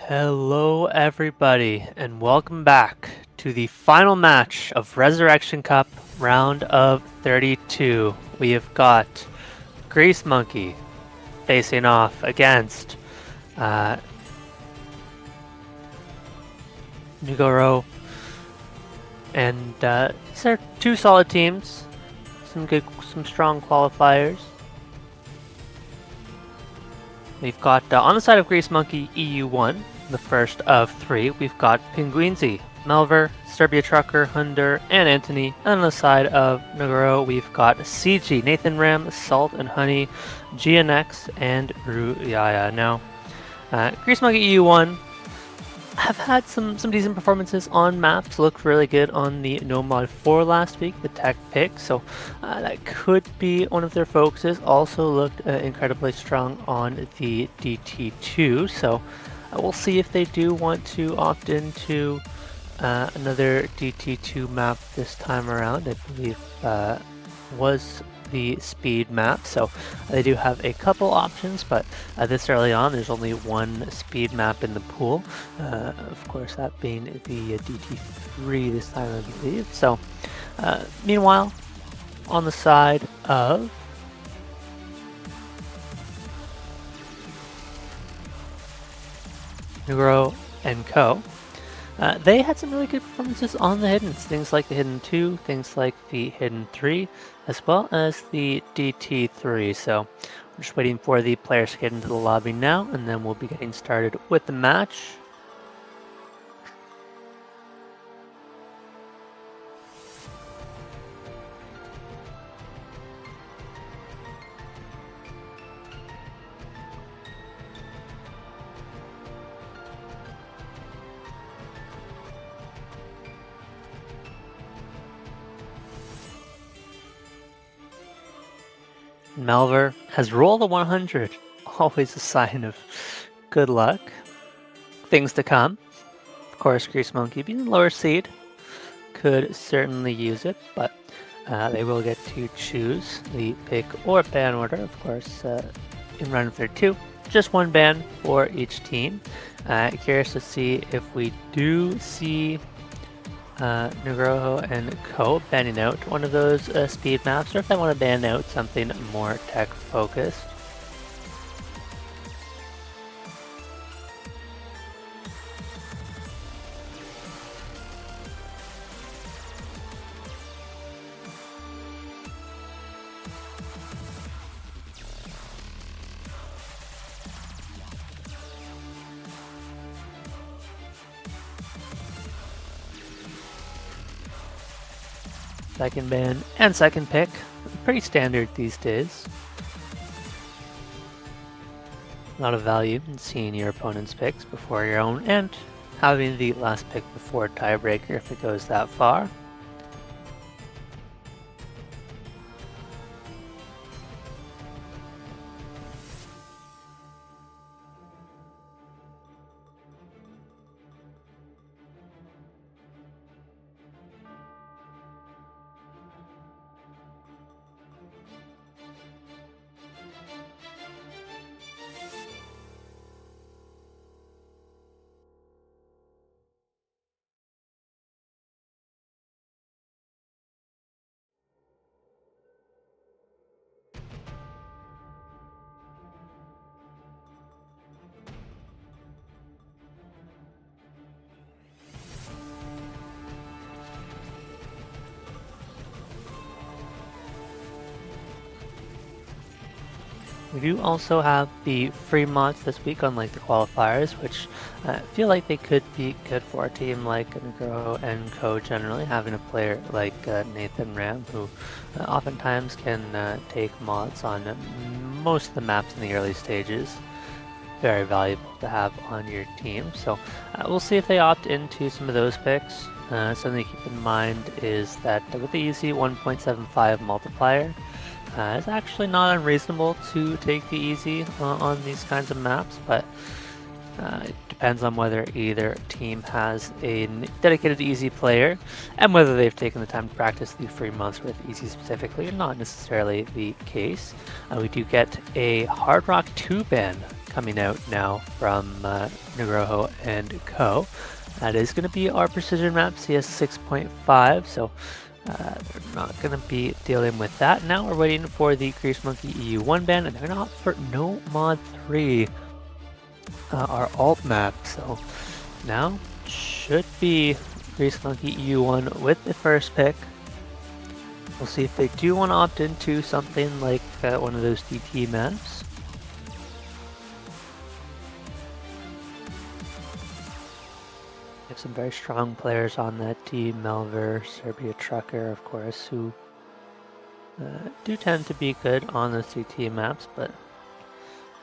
Hello, everybody, and welcome back to the final match of Resurrection Cup round of 32. We have got Grease Monkey facing off against uh, nugroho, and these are two solid teams. Some strong qualifiers. We've got on the side of Grease Monkey EU1, the first of three. We've got Pinguinzi, Melver, Serbia Trucker, Hunder, and Anthony. And on the side of Nugroho, we've got CG, Nathan Ram, Salt and Honey, GNX, and Ruyaya. Now, Grease Monkey EU1 have had some decent performances on maps. Looked really good on the No Mod 4 last week, the tech pick. So that could be one of their focuses. Also looked incredibly strong on the DT2. So we'll see if they do want to opt into another DT2 map this time around. I believe was the speed map, so they do have a couple options, but this early on there's only one speed map in the pool, of course that being the DT3 this time I believe. So meanwhile, on the side of nugroho and Co, they had some really good performances on the hiddens, things like the hidden 2, things like the hidden 3, as well as the DT3. So we're just waiting for the players to get into the lobby now, and then we'll be getting started with the match. Melver has rolled a 100, always a sign of good luck. Things to come. Of course, Grease Monkey being the lower seed could certainly use it, but they will get to choose the pick or ban order, of course, in round 32. Just one ban for each team. Curious to see if we do see nugroho and Co banning out one of those speed maps, or if they want to ban out something more tech focused. Second ban and second pick, pretty standard these days. A lot of value in seeing your opponent's picks before your own, and having the last pick before tiebreaker if it goes that far. We do also have the free mods this week, unlike the qualifiers, which feel like they could be good for a team like nugroho and Co. Generally, having a player like Nathan Ram, who oftentimes can take mods on most of the maps in the early stages. Very valuable to have on your team. So we'll see if they opt into some of those picks. Something to keep in mind is that with the easy 1.75 multiplier, it's actually not unreasonable to take the easy on these kinds of maps, but it depends on whether either team has a dedicated easy player and whether they've taken the time to practice the free months with easy specifically, or not necessarily the case. We do get a Hard Rock 2 ban coming out now from Nugroho and Co. That is going to be our precision map, CS 6.5, so they're not going to be dealing with that. Now we're waiting for the Grease Monkey EU1 ban, and they're going to opt for No Mod 3, our alt map. So now should be Grease Monkey EU1 with the first pick. We'll see if they do want to opt into something like one of those DT maps. We have some very strong players on that team, Melver, Serbia Trucker, of course, who do tend to be good on those DT maps, but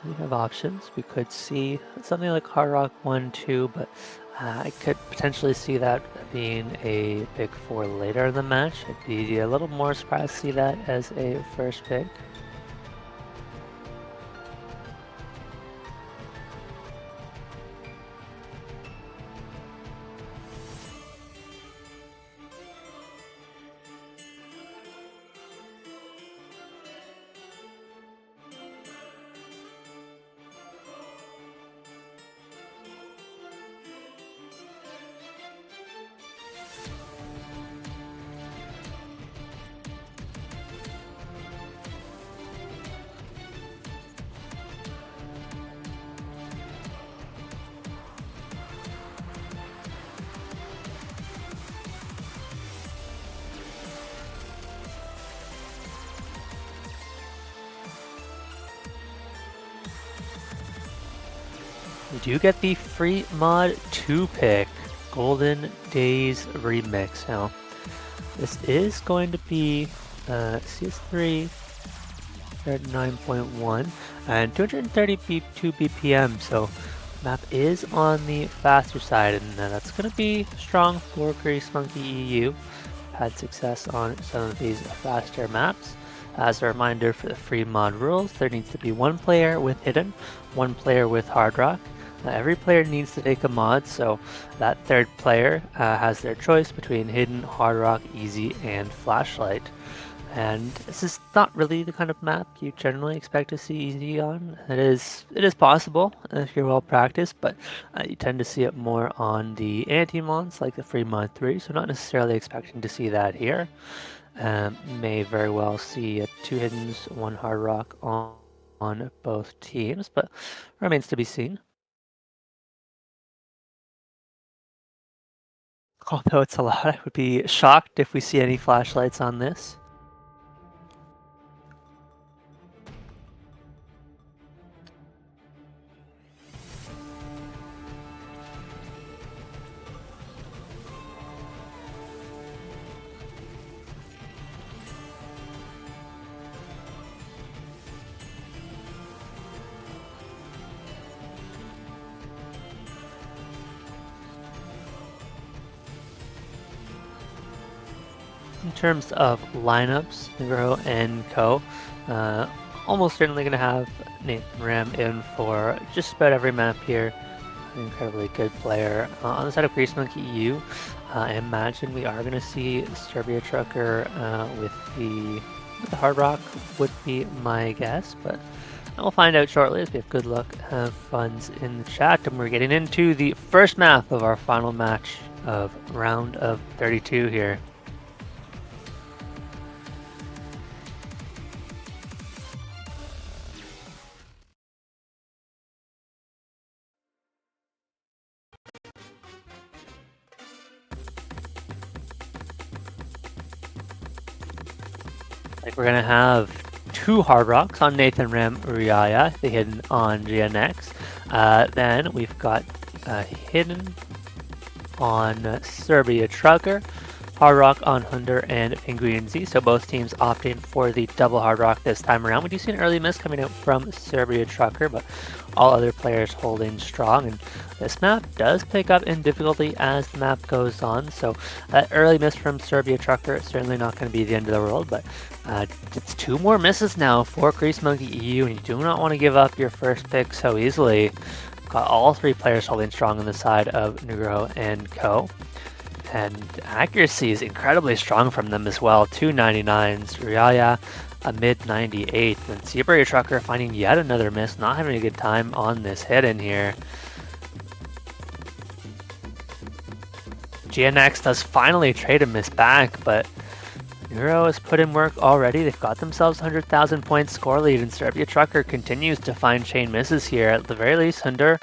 we have options. We could see something like Hard Rock 1, 2, but I could potentially see that being a pick for later in the match. I'd be a little more surprised to see that as a first pick. We do get the free mod 2 pick, Golden Days Remix. Now, this is going to be CS3 at 9.1 and 232 BPM, so map is on the faster side, and that's going to be strong for Grease Monkey EU. Had success on some of these faster maps. As a reminder for the free mod rules, there needs to be one player with Hidden, one player with Hard Rock. Every player needs to take a mod, so that third player has their choice between Hidden, Hard Rock, Easy, and Flashlight. And this is not really the kind of map you generally expect to see Easy on. It is possible if you're well practiced, but you tend to see it more on the anti-mods like the free mod 3, so not necessarily expecting to see that here. May very well see 2 Hiddens, 1 Hard Rock on both teams, but remains to be seen. Although it's a lot, I would be shocked if we see any flashlights on this. In terms of lineups, nugroho and Co. Almost certainly going to have Nathan Ram in for just about every map here. An incredibly good player. On the side of Grease Monkey EU, I imagine we are going to see Serbia Trucker with the Hard Rock would be my guess, but we'll find out shortly as we have good luck, have funds in the chat, and we're getting into the first map of our final match of round of 32 here. We're going to have 2 Hard Rocks on Nathan Ram Uriaya, the Hidden on GNX. Then we've got Hidden on Serbia Trucker, Hard Rock on Hunder and Penguinzy. So both teams opting for the double Hard Rock this time around. We do see an early miss coming out from Serbia Trucker, but all other players holding strong. And this map does pick up in difficulty as the map goes on. So that early miss from Serbia Trucker is certainly not going to be the end of the world, but it's 2 more misses now for Grease Monkey EU, and you do not want to give up your first pick so easily. Got all 3 players holding strong on the side of nugroho and Co. And accuracy is incredibly strong from them as well. 299s, Riaya a mid 98, and Seabury Trucker finding yet another miss, not having a good time on this hit in here. GNX does finally trade a miss back, but Neuro has put in work already. They've got themselves 100,000 point score lead, and Serbia Trucker continues to find chain misses here. At the very least, Hunder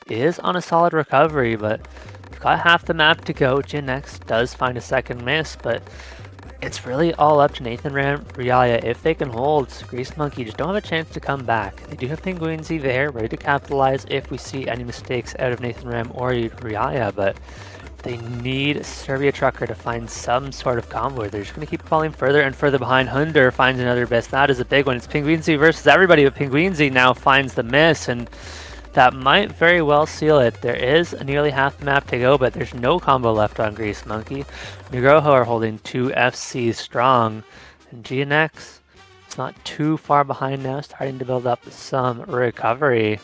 is on a solid recovery, but we've got half the map to go. GNX does find a second miss, but it's really all up to Nathan Ram, Riaya. If they can hold, Grease Monkey just don't have a chance to come back. They do have Penguinsy there, ready to capitalize if we see any mistakes out of Nathan Ram or Riaya, but they need Serbia Trucker to find some sort of combo. They're just going to keep falling further and further behind. Hunder finds another miss. That is a big one. It's Penguinsy versus everybody, but Penguinsy now finds the miss, and that might very well seal it. There is nearly half the map to go, but there's no combo left on Grease Monkey. Nugroho are holding 2 FCs strong, and GNX is not too far behind now, starting to build up some recovery.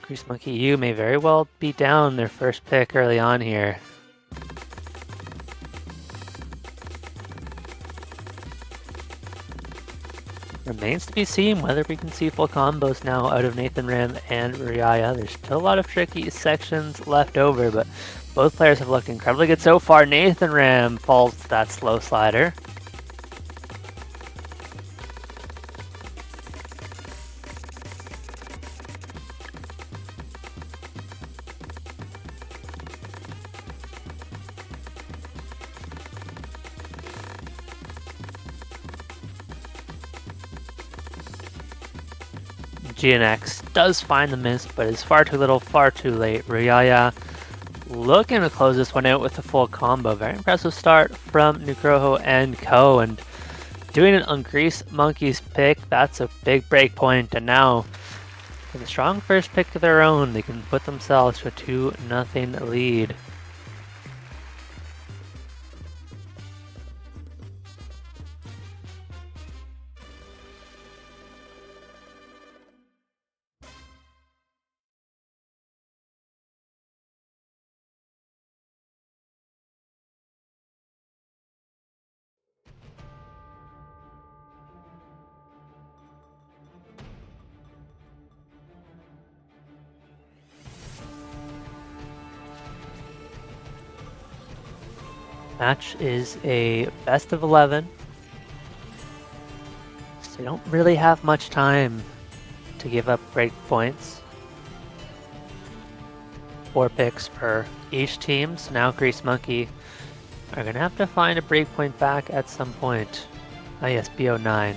Grease Monkey U may very well be down their first pick early on here. Remains to be seen whether we can see full combos now out of Nathan Ram and Riaya. There's still a lot of tricky sections left over, but both players have looked incredibly good so far. Nathan Ram falls to that slow slider. GNX does find the miss, but it's far too little, far too late. Riaya looking to close this one out with a full combo. Very impressive start from nugroho and co, and doing it on Grease Monkey's pick, that's a big break point, and now with a strong first pick of their own, they can put themselves to a 2-0 lead. Match is a best of 11, so you don't really have much time to give up break points. 4 picks per each team, so now Grease Monkey are going to have to find a break point back at some point. Ah yes, BO9.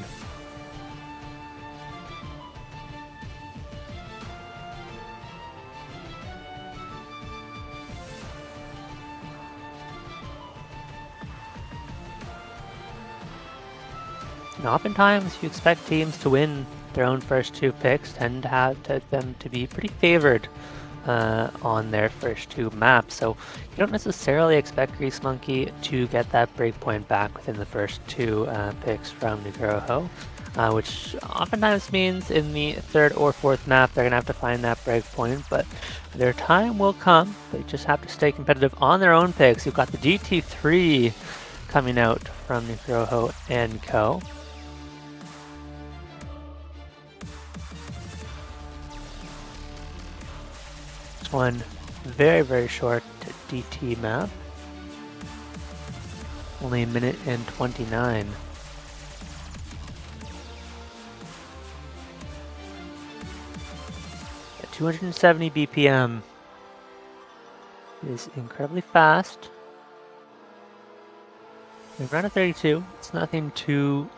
And oftentimes you expect teams to win their own first 2 picks, tend to have them to be pretty favored on their first 2 maps, so you don't necessarily expect Grease Monkey to get that breakpoint back within the first 2 picks from nugroho, which oftentimes means in the 3rd or 4th map they're going to have to find that breakpoint, but their time will come. They just have to stay competitive on their own picks. You've got the GT3 coming out from nugroho and co. One very, very short DT map. Only a minute and 29. At 270 BPM is incredibly fast. We've run a 32. It's nothing too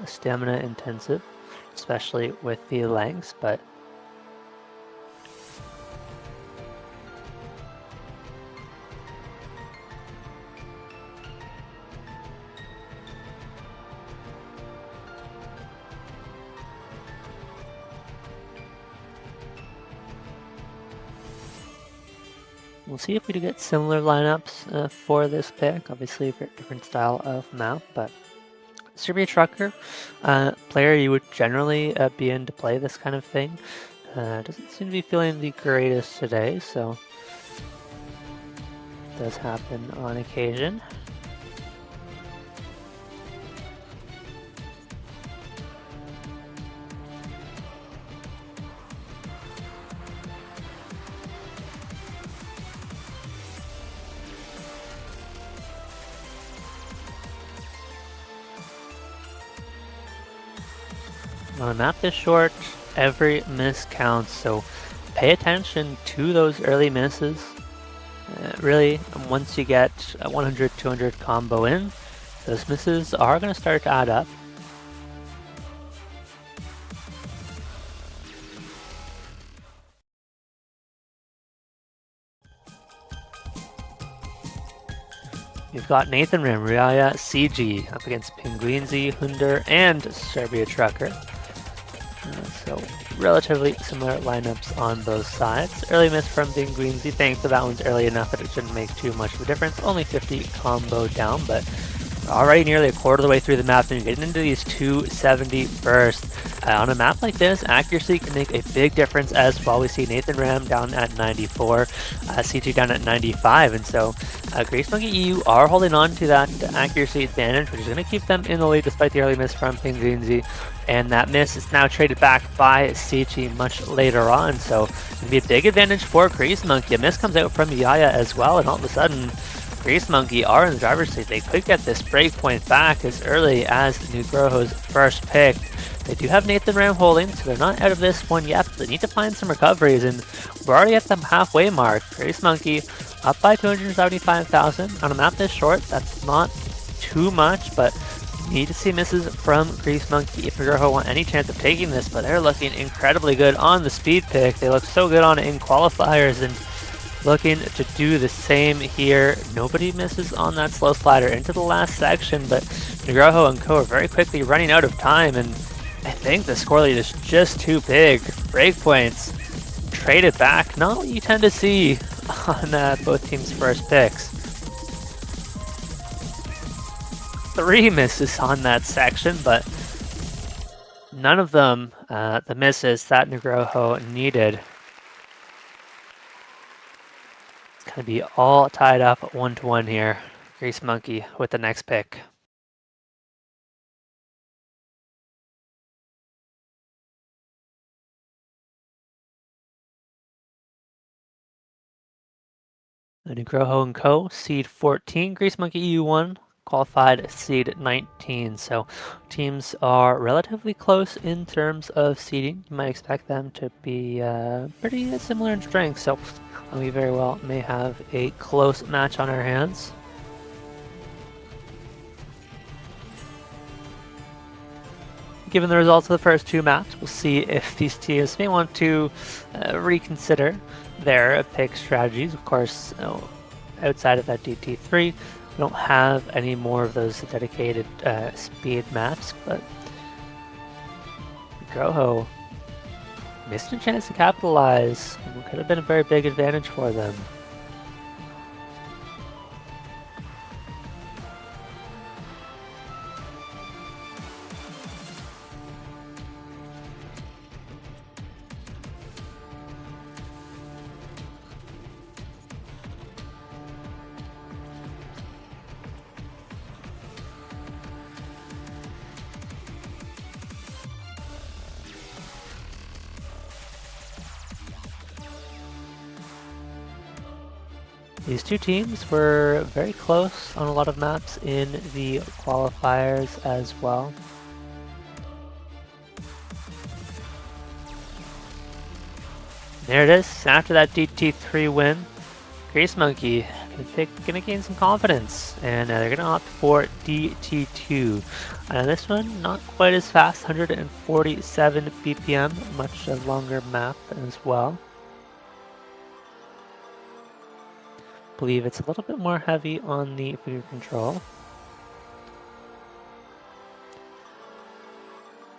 stamina intensive, especially with the lengths, but we'll see if we do get similar lineups for this pick. Obviously, a very different style of map, but Serbia Trucker player you would generally be in to play this kind of thing. Doesn't seem to be feeling the greatest today, so does happen on occasion. On a map this short, every miss counts, so pay attention to those early misses. Really, once you get a 100-200 combo in, those misses are going to start to add up. You've got Nathan Rim, Riaya, CG up against Pinguinzi, Hunder, and Serbia Trucker. So relatively similar lineups on both sides. Early miss from Pinguinzi, thankfully that one's early enough that it shouldn't make too much of a difference. Only 50 combo down, but already nearly a quarter of the way through the map, and you're getting into these 270 bursts. On a map like this, accuracy can make a big difference as well. We see Nathan Ram down at 94, CG down at 95, and so Grease Monkey EU are holding on to that accuracy advantage, which is going to keep them in the lead despite the early miss from Pinguinzi. And that miss is now traded back by CG much later on, so it's going to be a big advantage for Grease Monkey. A miss comes out from Yaya as well, and all of a sudden, Grease Monkey are in the driver's seat. They could get this breakpoint back as early as nugroho's first pick. They do have Nathan Ram holding, so they're not out of this one yet. They need to find some recoveries, and we're already at the halfway mark. Grease Monkey up by 275,000 on a map this short. That's not too much, but need to see misses from Grease Monkey if nugroho want any chance of taking this, but they're looking incredibly good on the speed pick. They look so good on it in qualifiers, and looking to do the same here. Nobody misses on that slow slider into the last section, but nugroho and co are very quickly running out of time, and I think the score lead is just too big. Breakpoints traded back, not what you tend to see on both teams' first picks. 3 misses on that section, but none of them the misses that nugroho needed. It's going to be all tied up 1-1 here. Grease Monkey with the next pick. nugroho and co, seed 14. Grease Monkey EU1 qualified seed 19. So teams are relatively close in terms of seeding. You might expect them to be pretty similar in strength. So we very well may have a close match on our hands. Given the results of the first 2 maps, we'll see if these teams may want to reconsider their pick strategies. Of course, outside of that DT3, we don't have any more of those dedicated speed maps, but nugroho missed a chance to capitalize. It could have been a very big advantage for them. These 2 teams were very close on a lot of maps in the qualifiers as well. There it is. After that DT3 win, Grease Monkey gonna gain some confidence, and they're gonna opt for DT2. This one not quite as fast, 147 BPM, much a longer map as well. Believe it's a little bit more heavy on the figure control.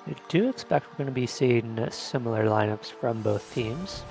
I do expect we're going to be seeing similar lineups from both teams.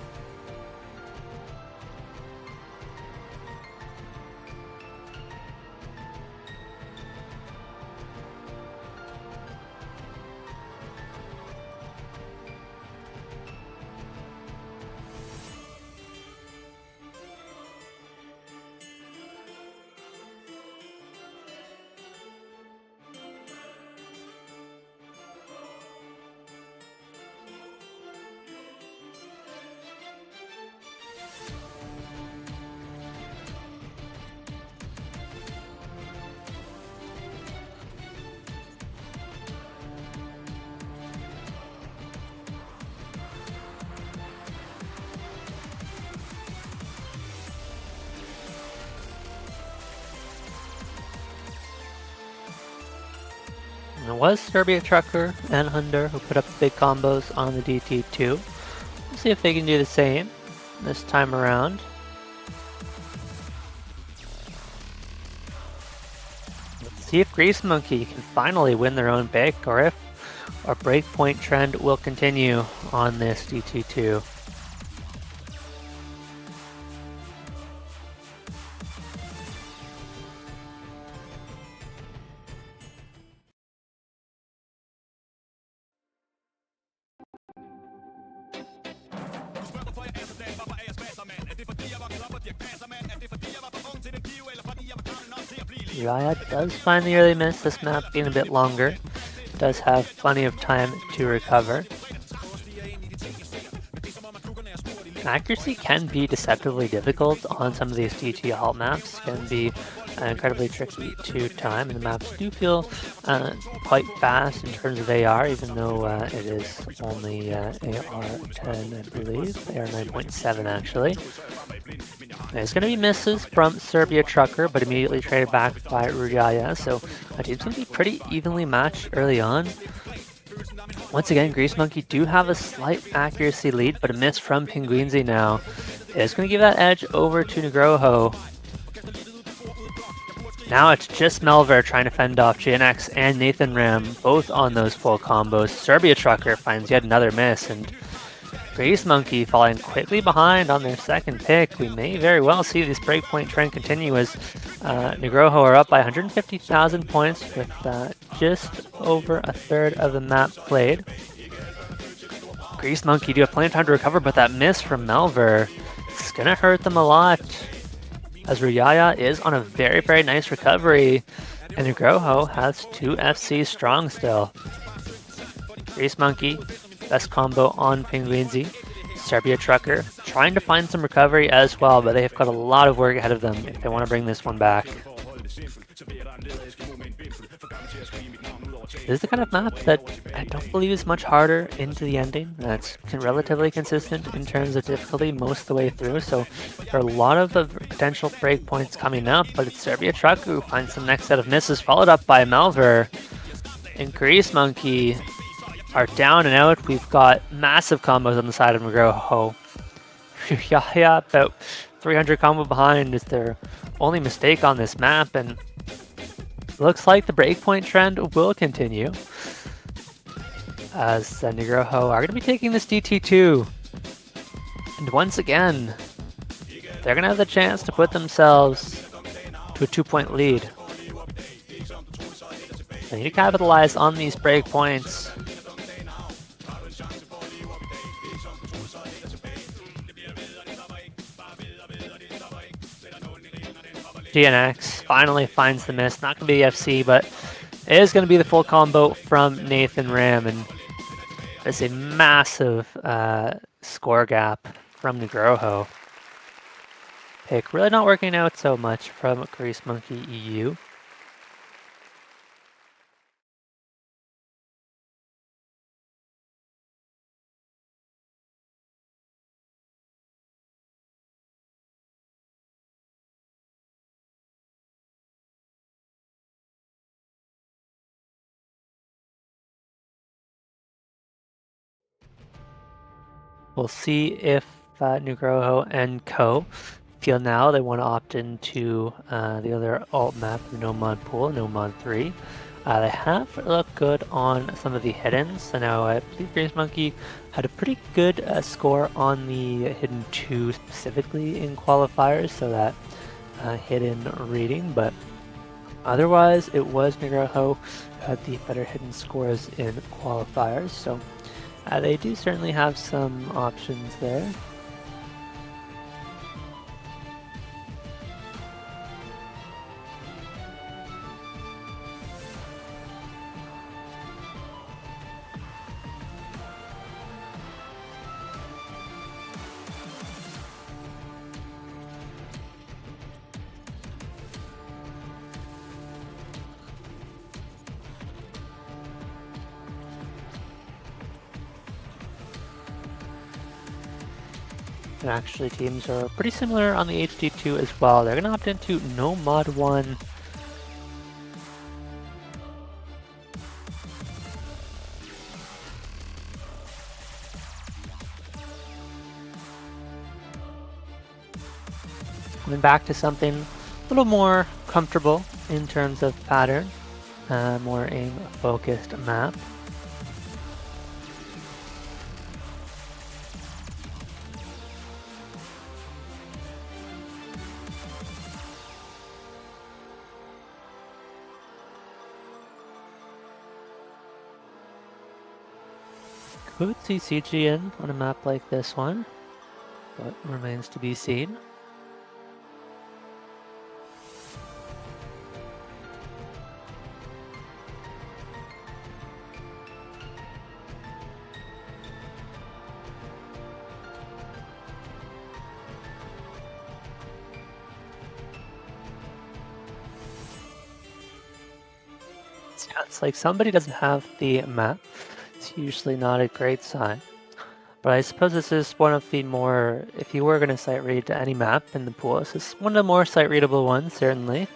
And it was Serbia Trucker and Hunder who put up the big combos on the DT2. We'll see if they can do the same this time around. Let's see if Grease Monkey can finally win their own pick, or if our breakpoint trend will continue on this DT2. Raya does find the early miss, this map being a bit longer. Does have plenty of time to recover. Accuracy can be deceptively difficult on some of these DT alt maps, can be incredibly tricky to time, and the maps do feel quite fast in terms of AR, even though it is only AR10, I believe, AR 9.7 actually. There's going to be misses from Serbia Trucker, but immediately traded back by Rujaya, so our team's going to be pretty evenly matched early on. Once again, Grease Monkey do have a slight accuracy lead, but a miss from Pinguinzi now is going to give that edge over to nugroho. Now it's just Melver trying to fend off GNX and Nathan Ram, both on those full combos. Serbia Trucker finds yet another miss, and Grease Monkey falling quickly behind on their second pick. We may very well see this breakpoint trend continue as nugroho are up by 150,000 points with just over a third of the map played. Grease Monkey do have plenty of time to recover, but that miss from Melver is going to hurt them a lot, as Ruyaya is on a very, very nice recovery, and nugroho has 2 FC strong still. Grease Monkey, best combo on Pinguinzi. Serbia Trucker trying to find some recovery as well, but they've got a lot of work ahead of them if they want to bring this one back. This is the kind of map that I don't believe is much harder into the ending. That's relatively consistent in terms of difficulty most of the way through, so there are a lot of potential breakpoints coming up, but it's Serbia Trucker who finds the next set of misses, followed up by Melver. And Grease Monkey are down and out. We've got massive combos on the side of nugroho. Yeah, about 300 combo behind is their only mistake on this map, and looks like the breakpoint trend will continue as nugroho are going to be taking this DT2. And once again, they're going to have the chance to put themselves to a 2-point lead. They need to capitalize on these breakpoints. GNX finally finds the miss. Not going to be the FC, but it is going to be the full combo from Nathan Ram, and it's a massive score gap from nugroho. Pick really not working out so much from Grease Monkey EU. We'll see if nugroho and co feel now they want to opt into the other alt map, the No Mod pool, No Mod 3. They have looked good on some of the hidden. So now I believe Grease Monkey had a pretty good score on the hidden 2 specifically in qualifiers, so that hidden reading, but otherwise it was nugroho who had the better hidden scores in qualifiers. So they do certainly have some options there. And actually teams are pretty similar on the HD2 as well. They're going to opt into No Mod 1. Going back to something a little more comfortable in terms of pattern, more aim-focused map. Could see CG in on a map like this one, but remains to be seen. Yeah, it's like somebody doesn't have the map. It's usually not a great sign. But I suppose this is one of the more, if you were going to sight read any map in the pool, this is one of the more sight readable ones, certainly.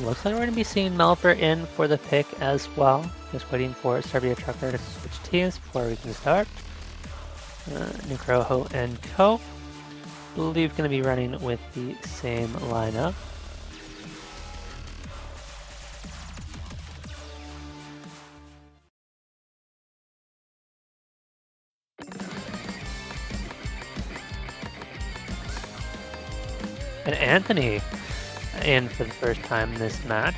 Looks like we're going to be seeing Melver in for the pick as well. Just waiting for Serbia Trucker to switch teams before we can start. Nugroho and Co. Believe going to be running with the same lineup. And Anthony in for the first time in this match.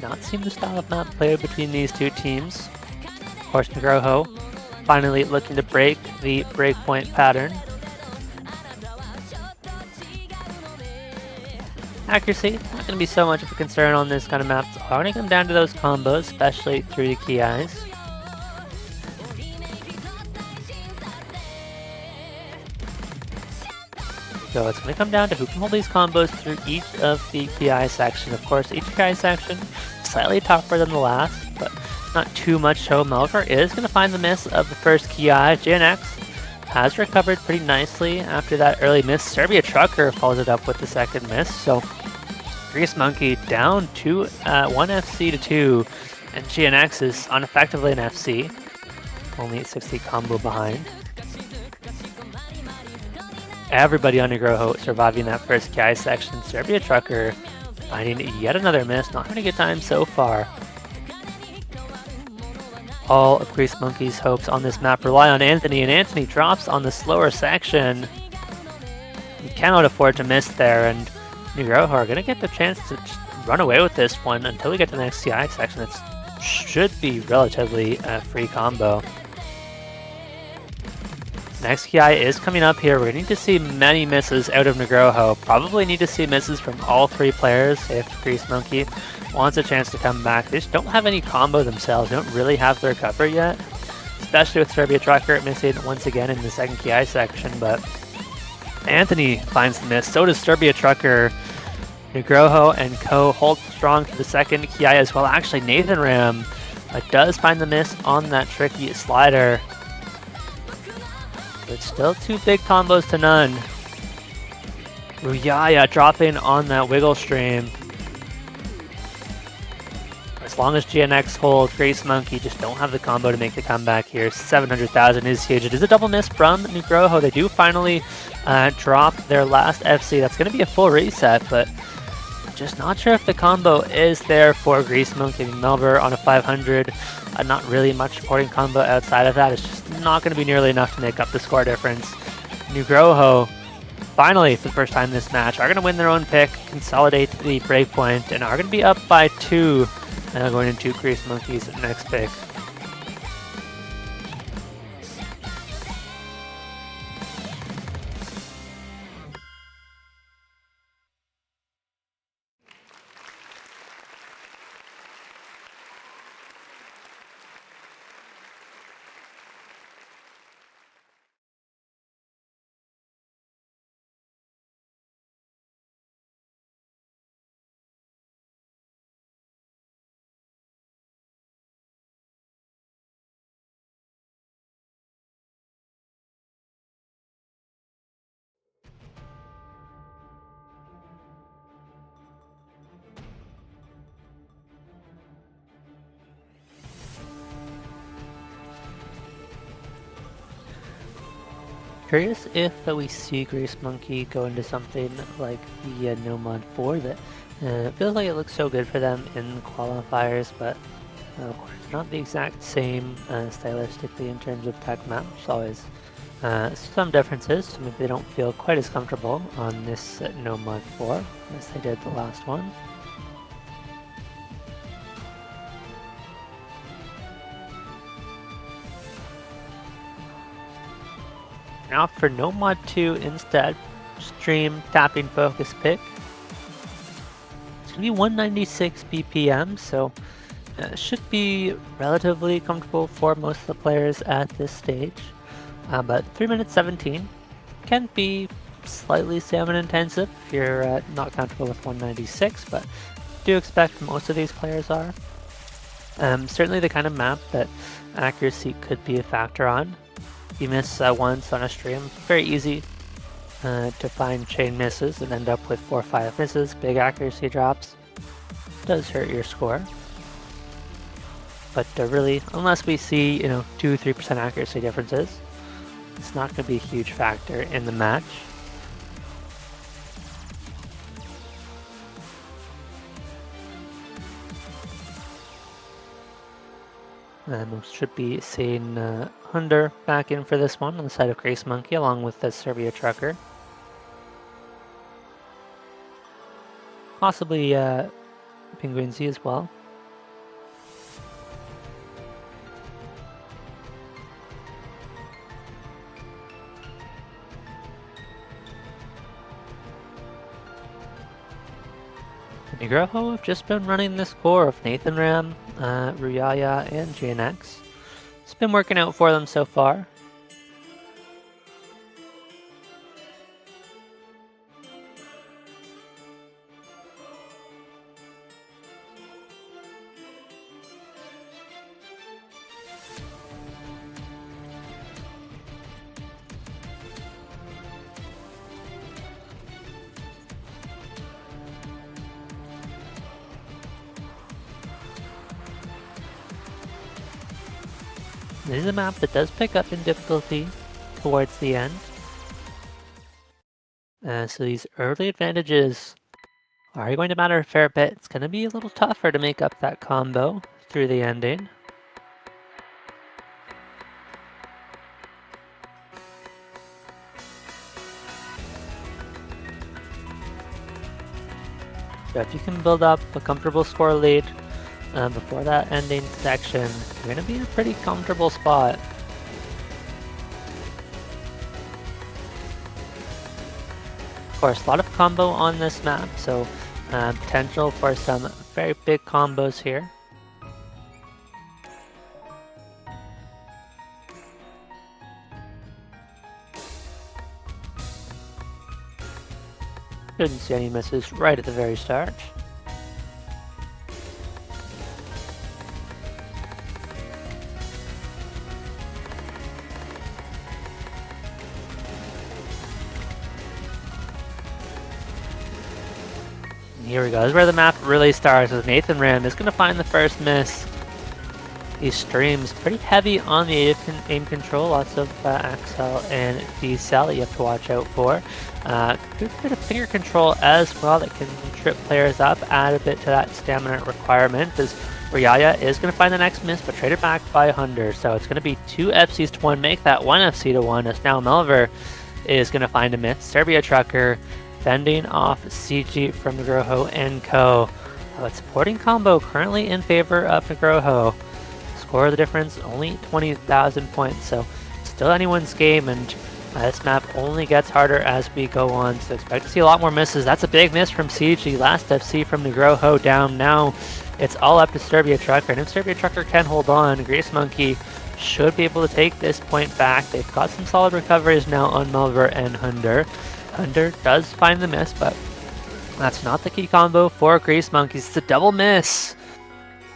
Not seen the style of map played between these two teams. Of course, Nugroho finally looking to break the breakpoint pattern. Accuracy, not going to be so much of a concern on this kind of map. It's going to come down to those combos, especially through the key eyes. So it's going to come down to who can hold these combos through each of the key eye section. Of course, each key eye section slightly tougher than the last, but not too much so. Melver is going to find the miss of the first key eye. JNX has recovered pretty nicely after that early miss. Serbia Trucker follows it up with the second miss. So Grease Monkey down to 1 FC to 2, and GNX is ineffectively an FC. Only 60 combo behind. Everybody on nugroho surviving that first KI section. Serbia Trucker finding yet another miss. Not having a good time so far. All of Grease Monkey's hopes on this map rely on Anthony, and Anthony drops on the slower section. He cannot afford to miss there, and nugroho are going to get the chance to run away with this one until we get to the next CI section. It should be relatively a free combo. Next KI is coming up here. We're going to need to see many misses out of nugroho. Probably need to see misses from all three players if Grease Monkey wants a chance to come back. They just don't have any combo themselves. They don't really have their cover yet, especially with Serbia Trucker missing once again in the second KI section. But Anthony finds the miss. So does Serbia Trucker. nugroho and Co hold strong to the second KI as well. Actually, Nathan Ram does find the miss on that tricky slider. But still two big combos to none. Ruyaya dropping on that wiggle stream. As long as GNX holds, Grease Monkey just don't have the combo to make the comeback here. 700,000 is huge. It is a double miss from nugroho. They do finally drop their last FC. That's going to be a full reset, but just not sure if the combo is there for Grease Monkey. Melver on a 500. Not really much supporting combo outside of that. It's just not going to be nearly enough to make up the score difference. nugroho, finally, for the first time in this match, are going to win their own pick, consolidate the breakpoint, and are going to be up by 2 going into Grease Monkey's next pick. Curious if we see Grace Monkey go into something like the No Mod 4 that it feels like it looks so good for them in qualifiers, but of course not the exact same stylistically in terms of tech map. There's always some differences, so maybe they don't feel quite as comfortable on this No Mod 4 as they did the last one. Now for No Mod 2 instead, stream tapping focus pick. It's going to be 196 BPM, so should be relatively comfortable for most of the players at this stage. But 3 minutes 17 can be slightly salmon intensive if you're not comfortable with 196, but do expect most of these players are. Certainly the kind of map that accuracy could be a factor on. You miss once on a stream, very easy to find chain misses and end up with 4 or 5 misses, big accuracy drops. Does hurt your score. But really, unless we see, 2-3% accuracy differences, it's not going to be a huge factor in the match. We should be seeing Hunder back in for this one on the side of Grace Monkey, along with the Serbia Trucker. Possibly Penguinzy as well. nugroho have just been running this core of Nathan Ram, Ruyaya, and JNX. It's been working out for them so far. This is a map that does pick up in difficulty towards the end. So these early advantages are going to matter a fair bit. It's going to be a little tougher to make up that combo through the ending. So if you can build up a comfortable score lead before that ending section, you're going to be in a pretty comfortable spot. Of course, a lot of combo on this map, so potential for some very big combos here. Didn't see any misses right at the very start. Here we go. This is where the map really starts, with Nathan Ram is going to find the first miss. He streams pretty heavy on the aim control, lots of Axel and decel you have to watch out for. Good bit of finger control as well that can trip players up, add a bit to that stamina requirement, as Ruyaya is going to find the next miss, but traded back by Hunder. So it's going to be 2 FCs to 1, make that 1 FC to 1, as now Melver is going to find a miss. Serbia Trucker fending off CG from nugroho and Co. But supporting combo currently in favor of nugroho. Score of the difference, only 20,000 points, so still anyone's game, and this map only gets harder as we go on, so expect to see a lot more misses. That's a big miss from CG, last FC from nugroho down. Now it's all up to Serbia Trucker, and if Serbia Trucker can hold on, Grace Monkey should be able to take this point back. They've got some solid recoveries now on Melver and Hunder. Hunder does find the miss, but that's not the key combo for Grace Monkeys. It's a double miss,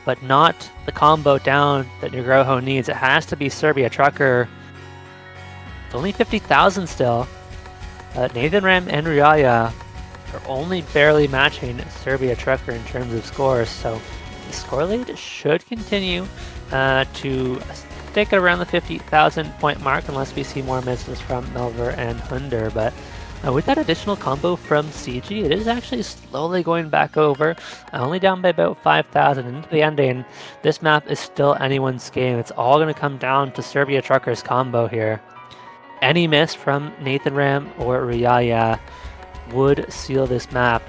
but not the combo down that nugroho needs. It has to be Serbia Trucker. It's only 50,000 still. Nathan Ram and Ruyaya are only barely matching Serbia Trucker in terms of scores, so the score lead should continue to take it around the 50,000 point mark unless we see more misses from Melver and Hunder. But with that additional combo from CG, it is actually slowly going back over, only down by about 5,000 into the ending. This map is still anyone's game. It's all going to come down to Serbia Trucker's combo here. Any miss from Nathan Ram or Riyaya would seal this map.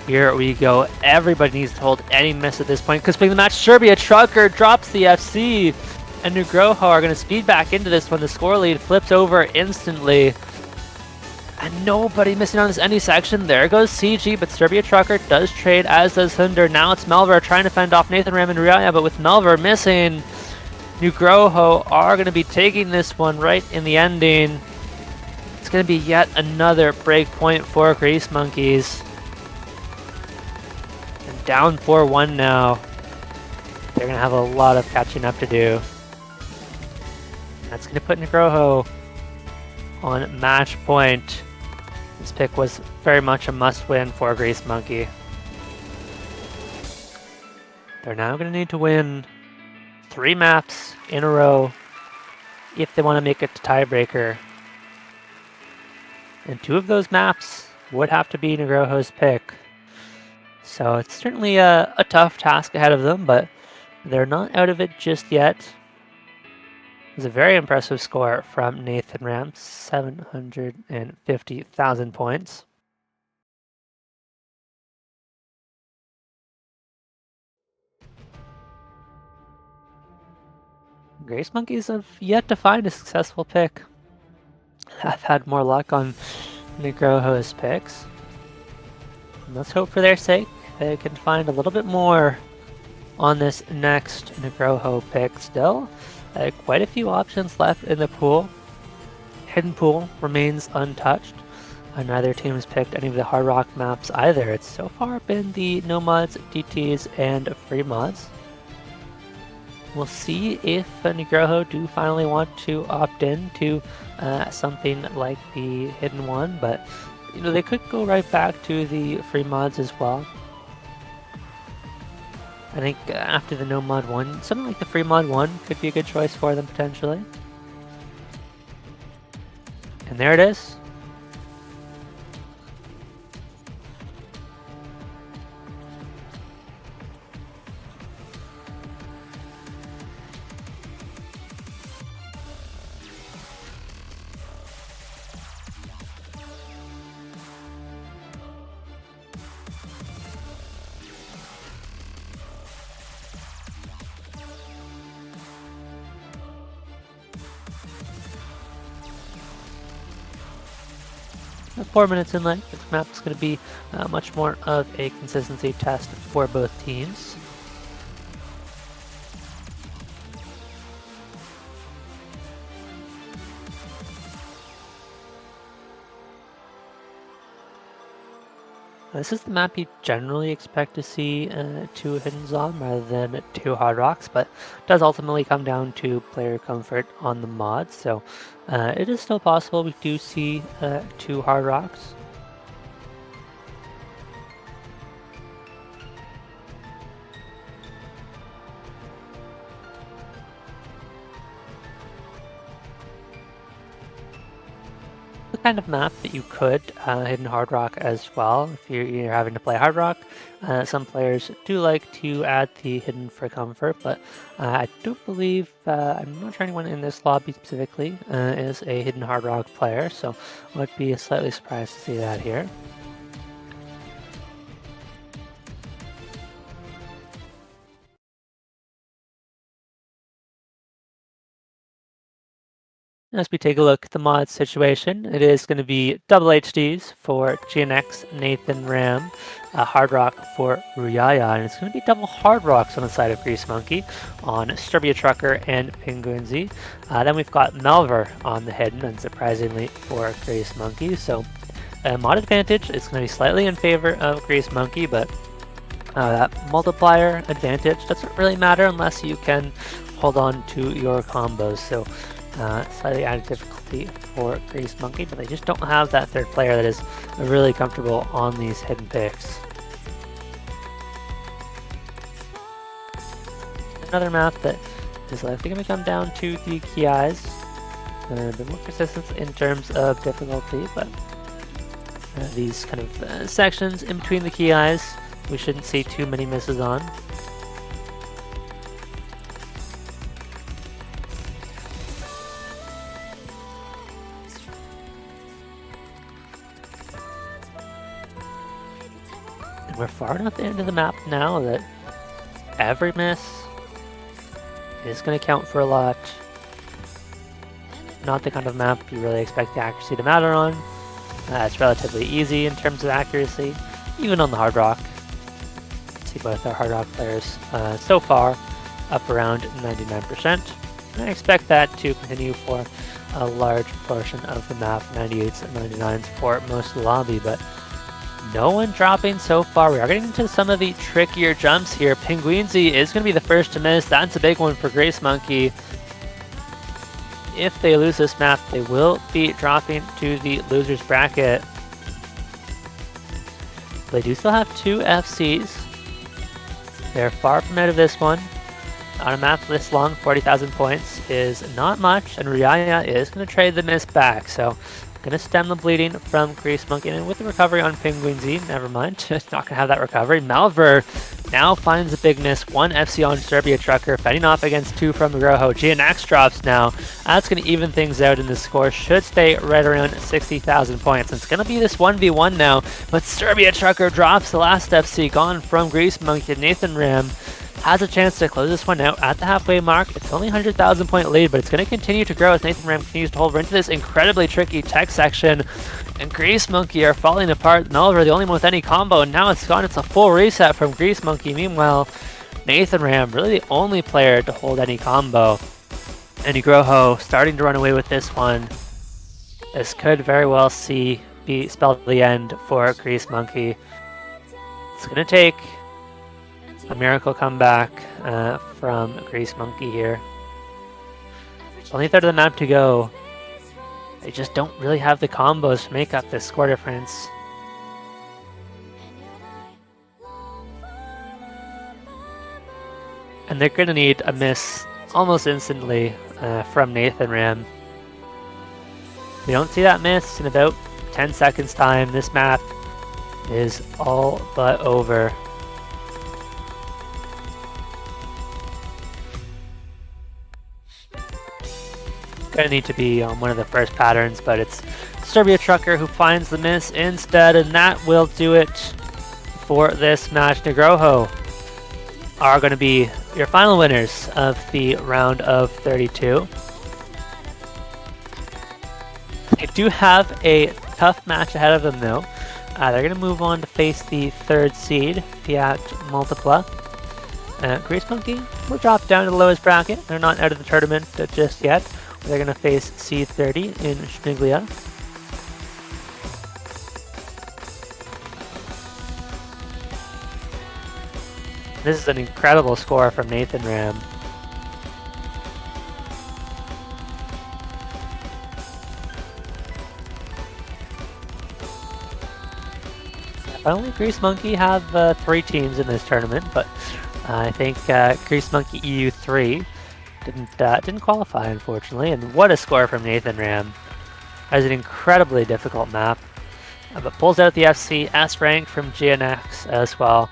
Here we go. Everybody needs to hold any miss at this point because playing the match, Serbia Trucker drops the FC, and nugroho are going to speed back into this when the score lead flips over instantly. And nobody missing on this any section. There goes CG, but Serbia Trucker does trade, as does Hunder. Now it's Melver trying to fend off Nathan Ram and Riyaya, but with Melver missing, nugroho are going to be taking this one right in the ending. It's going to be yet another break point for Grease Monkeys. And down 4-1 now. They're going to have a lot of catching up to do. That's going to put nugroho on match point. This pick was very much a must-win for Grease Monkey. They're now going to need to win 3 maps in a row if they want to make it to tiebreaker. And 2 of those maps would have to be nugroho's pick. So it's certainly a tough task ahead of them, but they're not out of it just yet. It was a very impressive score from Nathan Ram, 750,000 points. Grace Monkeys have yet to find a successful pick. I've had more luck on nugroho's picks. And let's hope for their sake they can find a little bit more on this next nugroho pick still. Quite a few options left in the pool. Hidden Pool remains untouched. Neither team has picked any of the Hard Rock maps either. It's so far been the no mods, DTs, and free mods. We'll see if nugroho do finally want to opt in to something like the Hidden one, but they could go right back to the free mods as well. I think after the no mod one, something like the free mod one could be a good choice for them potentially. And there it is. With 4 minutes in length, this map is going to be much more of a consistency test for both teams. This is the map you generally expect to see 2 Hiddens on rather than 2 Hard Rocks, but it does ultimately come down to player comfort on the mods, so it is still possible we do see 2 Hard Rocks. The kind of map that you could hidden Hard Rock as well if you're having to play Hard Rock. Some players do like to add the hidden for comfort, but I don't believe, I'm not sure anyone in this lobby specifically is a hidden Hard Rock player, so I would be slightly surprised to see that here. As we take a look at the mod situation, it is going to be double HDs for GNX, Nathan Ram, Hard Rock for Riyaya, and it's going to be double Hard Rocks on the side of Grease Monkey on Serbia Trucker and Penguinzy. Then we've got Melver on the hidden, unsurprisingly, for Grease Monkey. So mod advantage is going to be slightly in favor of Grease Monkey, but that multiplier advantage doesn't really matter unless you can hold on to your combos. So Slightly added difficulty for Grease Monkey, but they just don't have that third player that is really comfortable on these hidden picks. Another map that is likely going to come down to the key eyes. A bit more persistence in terms of difficulty, but these kind of sections in between the key eyes, we shouldn't see too many misses on. And we're far enough into the map now that every miss is going to count for a lot. Not the kind of map you really expect the accuracy to matter on. It's relatively easy in terms of accuracy, even on the Hard Rock. See both our Hard Rock players so far up around 99%. And I expect that to continue for a large portion of the map, 98s and 99s for most of the lobby, but no one dropping so far. We are getting into some of the trickier jumps here. Pinguinzi is going to be the first to miss. That's a big one for Grease Monkey. If they lose this map, they will be dropping to the loser's bracket. They do still have 2 FCs. They're far from out of this one. On a map this long, 40,000 points is not much, and Riaya is going to trade the miss back. So, going to stem the bleeding from Grease Monkey, and with the recovery on Pinguinzi, never mind, just not going to have that recovery. Malver now finds a big miss, 1 FC on Serbia Trucker, fending off against 2 from nugroho. GNX drops now. That's going to even things out, and the score should stay right around 60,000 points. It's going to be this 1v1 now, but Serbia Trucker drops the last FC, gone from Grease Monkey. Nathan Ram has a chance to close this one out at the halfway mark. It's only 100,000 point lead, but it's going to continue to grow as Nathan Ram continues to hold into this incredibly tricky tech section. And Grease Monkey are falling apart. Melver, the only one with any combo, and now it's gone. It's a full reset from Grease Monkey. Meanwhile, Nathan Ram, really the only player to hold any combo. And nugroho starting to run away with this one. This could very well be spelled the end for Grease Monkey. It's going to take a miracle comeback from Grease Monkey here. Only a third of the map to go. They just don't really have the combos to make up this score difference. And they're going to need a miss almost instantly from Nathan Ram. We don't see that miss in about 10 seconds time. This map is all but over. Gonna need to be on one of the first patterns, but it's Serbia Trucker who finds the miss instead, and that will do it for this match. nugroho are going to be your final winners of the round of 32. They do have a tough match ahead of them though. They're going to move on to face the 3rd seed, Fiat Multipla. Grease Monkey will drop down to the lowest bracket. They're not out of the tournament just yet. They're going to face C30 in Schmiglia. This is an incredible score from Nathan Ram. Only Grease Monkey have 3 teams in this tournament, but I think Grease Monkey EU3 didn't qualify, unfortunately. And what a score from Nathan Ram. That is an incredibly difficult map, but pulls out the FC S rank from GNX as well.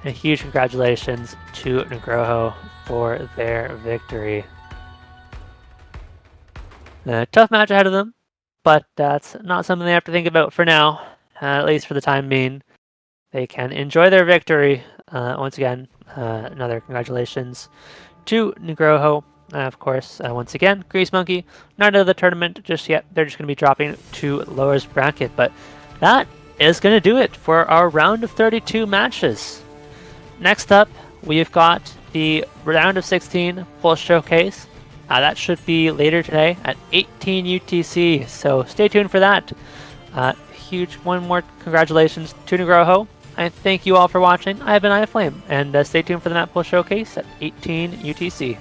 And a huge congratulations to nugroho for their victory. Tough match ahead of them, but that's not something they have to think about for now, at least for the time being. They can enjoy their victory. Once again, another congratulations to nugroho. Of course, once again, Grease Monkey, not out of the tournament just yet. They're just going to be dropping to lowest bracket. But that is going to do it for our round of 32 matches. Next up, we've got the round of 16 full showcase. That should be later today at 18 UTC. So stay tuned for that. Huge one more congratulations to nugroho. I thank you all for watching. I have been iFlame, and stay tuned for the map full showcase at 18 UTC.